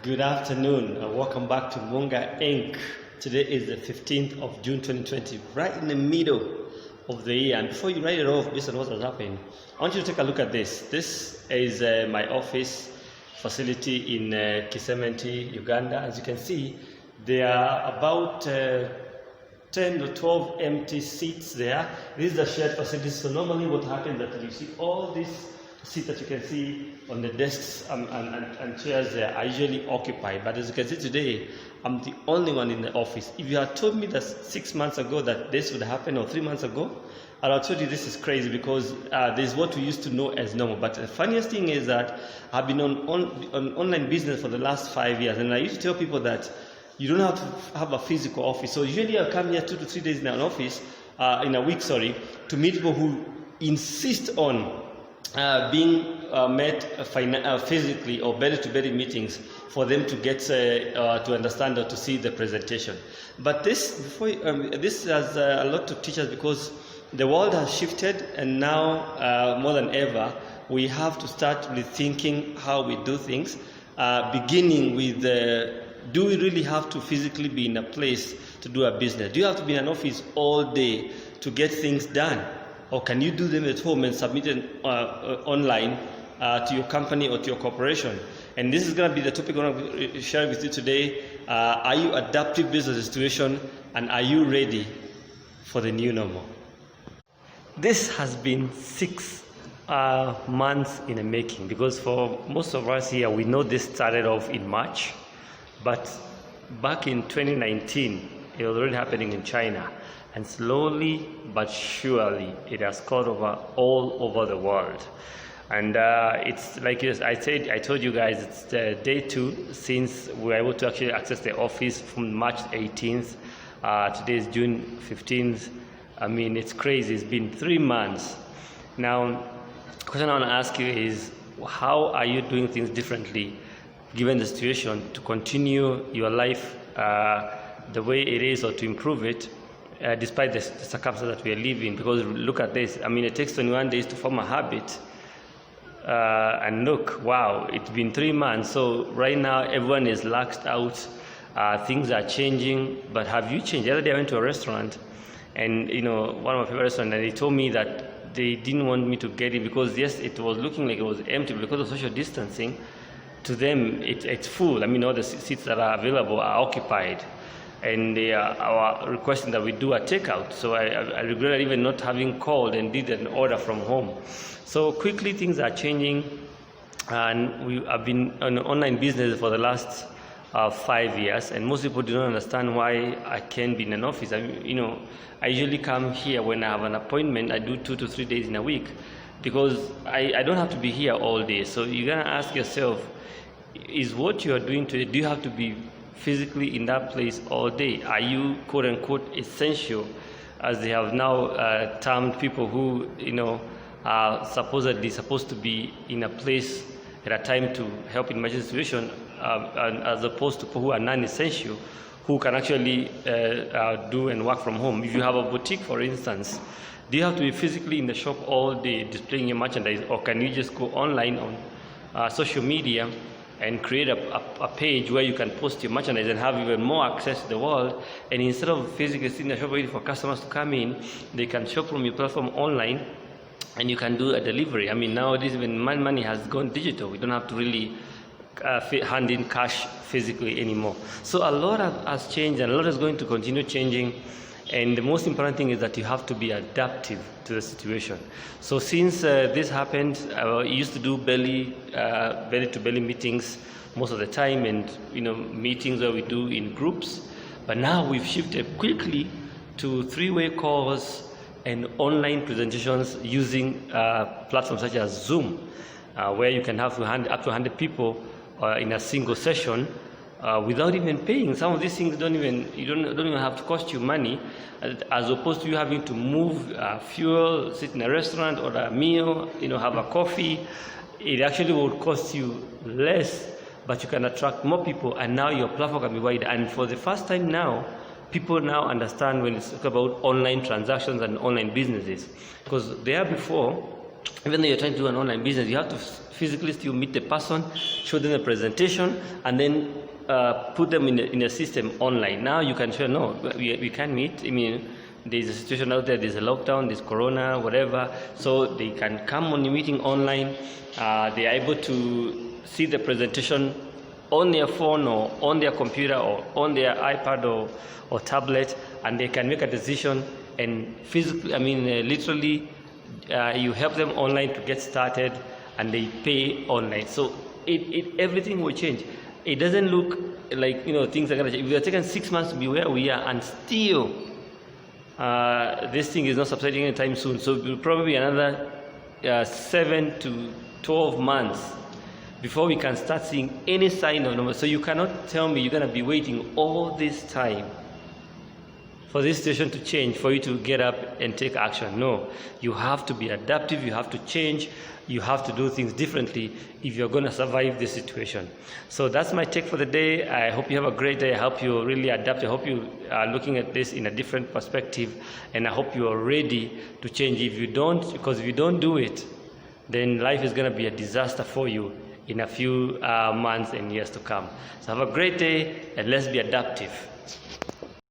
Good afternoon and welcome back to Munga Inc. Today is the 15th of June 2020, right in the middle of the year. And before you write it off based on what has happened, I want you to take a look at this. This is my office facility in Kisementi, Uganda. As you can see, there are about 10 to 12 empty seats there. This is the shared facility. So normally what happens is that you see all these seats that you can see on the desks and chairs there are usually occupied. But as you can see today, I'm the only one in the office. If you had told me that 6 months ago that this would happen, or 3 months ago, I would have told you this is crazy, because this is what we used to know as normal. But the funniest thing is that I've been on online business for the last 5 years, and I used to tell people that you don't have to have a physical office. So usually I come here 2 to 3 days in an office, in a week, to meet people who insist on being met physically or belly-to-belly meetings for them to get to understand or to see the presentation. But this has a lot to teach us, because the world has shifted, and now more than ever we have to start rethinking how we do things, beginning with do we really have to physically be in a place to do a business? Do you have to be in an office all day to get things done? Or can you do them at home and submit them online to your company or to your corporation? And this is going to be the topic I want to share with you today. Are you adaptive based on the situation, and are you ready for the new normal? This has been 6 months in the making, because for most of us here, we know this started off in March, but back in 2019, it was already happening in China. And slowly but surely, it has caught over all over the world. And it's like I told you guys, it's day 2 since we were able to actually access the office from March 18th. Today is June 15th. I mean, it's crazy. It's been 3 months. Now, the question I want to ask you is, how are you doing things differently, given the situation, to continue your life the way it is, or to improve it? Despite the circumstances that we are living? Because look at this. I mean, it takes 21 days to form a habit. And look, wow, it's been 3 months. So right now, everyone is laxed out. Things are changing. But have you changed? The other day, I went to a restaurant, and one of my favorite restaurants, and they told me that they didn't want me to get it because, yes, it was looking like it was empty because of social distancing. To them, it's full. I mean, all the seats that are available are occupied. And they are requesting that we do a takeout. So I regret even not having called and did an order from home. So quickly things are changing, and we have been on online business for the last 5 years, and most people do not understand why I can't be in an office. I usually come here when I have an appointment. I do 2 to 3 days in a week, because I don't have to be here all day. So you're gonna ask yourself, is what you are doing today, do you have to be physically in that place all day? Are you quote unquote essential, as they have now termed people who are supposedly supposed to be in a place at a time to help in emergency situation, as opposed to people who are non-essential, who can actually do and work from home? If you have a boutique, for instance, do you have to be physically in the shop all day displaying your merchandise, or can you just go online on social media and create a page where you can post your merchandise and have even more access to the world? And instead of physically sitting in the shop waiting for customers to come in, they can shop from your platform online, and you can do a delivery. I mean, nowadays even money has gone digital. We don't have to really hand in cash physically anymore. So a lot has changed, and a lot is going to continue changing. And the most important thing is that you have to be adaptive to the situation. So since this happened, I used to do belly-to-belly meetings most of the time, and meetings where we do in groups. But now we've shifted quickly to 3-way calls and online presentations using platforms such as Zoom, where you can have up to 100 people in a single session, without even paying. Some of these things don't even have to cost you money, as opposed to you having to move fuel, sit in a restaurant, order a meal, have a coffee. It actually would cost you less, but you can attract more people, and now your platform can be wide. And for the first time now, people now understand when it's about online transactions and online businesses, because there before, even though you're trying to do an online business, you have to physically still meet the person, show them the presentation, and then put them in a system online. Now you can show, no, we can't meet. I mean, there's a situation out there, there's a lockdown, there's corona, whatever, so they can come on the meeting online. They are able to see the presentation on their phone or on their computer or on their iPad or tablet, and they can make a decision and physically, I mean, literally, you help them online to get started, and they pay online. So everything will change. It doesn't look like, things are going to change. If we are taking 6 months to be where we are, and still this thing is not subsiding anytime soon, so it will probably be another 7 to 12 months before we can start seeing any sign of normal. So you cannot tell me you're going to be waiting all this time for this situation to change, for you to get up and take action. No, you have to be adaptive, you have to change, you have to do things differently if you're going to survive this situation. So that's my take for the day. I hope you have a great day. I hope you really adapt. I hope you are looking at this in a different perspective, and I hope you are ready to change. If you don't, because if you don't do it, then life is going to be a disaster for you in a few months and years to come. So have a great day, and let's be adaptive.